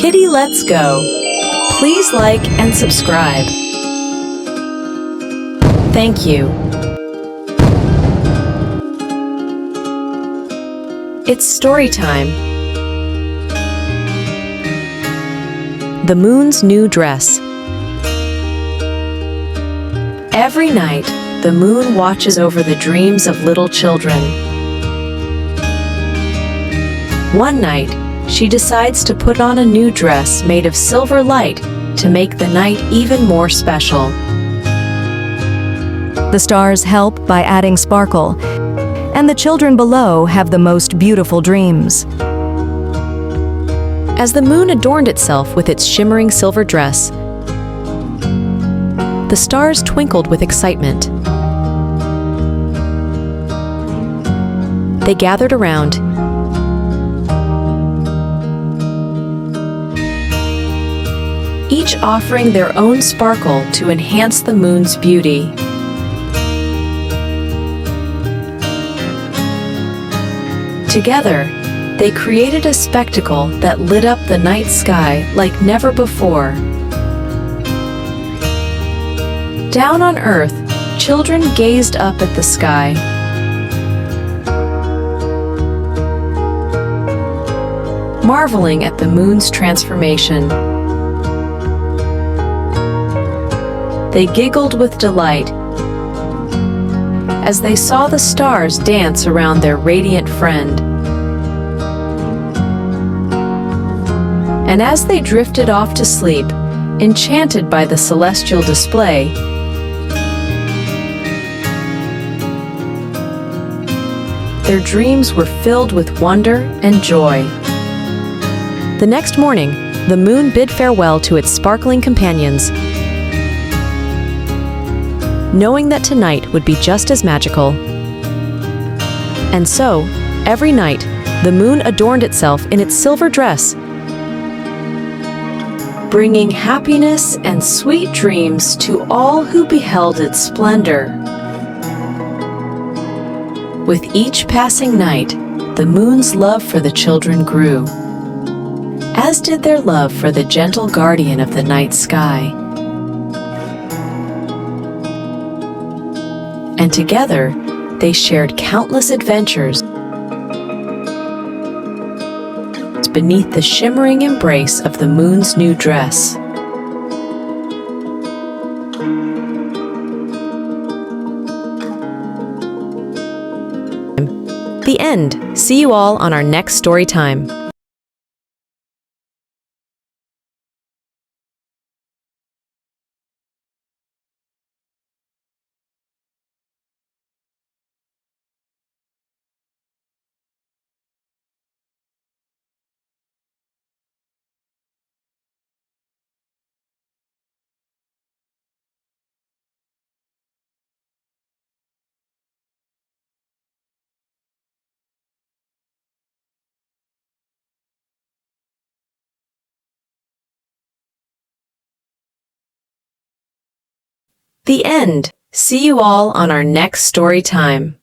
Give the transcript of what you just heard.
Kitty Let's Go. Please like and subscribe. Thank you. It's story time. The Moon's New Dress. Every night, the moon watches over the dreams of little children. One night, she decides to put on a new dress made of silver light to make the night even more special. The stars help by adding sparkle, and the children below have the most beautiful dreams. As the moon adorned itself with its shimmering silver dress, the stars twinkled with excitement. They gathered around, each offering their own sparkle to enhance the moon's beauty. Together, they created a spectacle that lit up the night sky like never before. Down on Earth, children gazed up at the sky. Marveling at the moon's transformation. They giggled with delight as they saw the stars dance around their radiant friend. And as they drifted off to sleep, enchanted by the celestial display, their dreams were filled with wonder and joy. The next morning, the moon bid farewell to its sparkling companions, knowing that tonight would be just as magical. And so, every night, the moon adorned itself in its silver dress, bringing happiness and sweet dreams to all who beheld its splendor. With each passing night, the moon's love for the children grew, as did their love for the gentle guardian of the night sky. And together, they shared countless adventures beneath the shimmering embrace of the moon's new dress. The end. See you all on our next story time. The end. See you all on our next story time.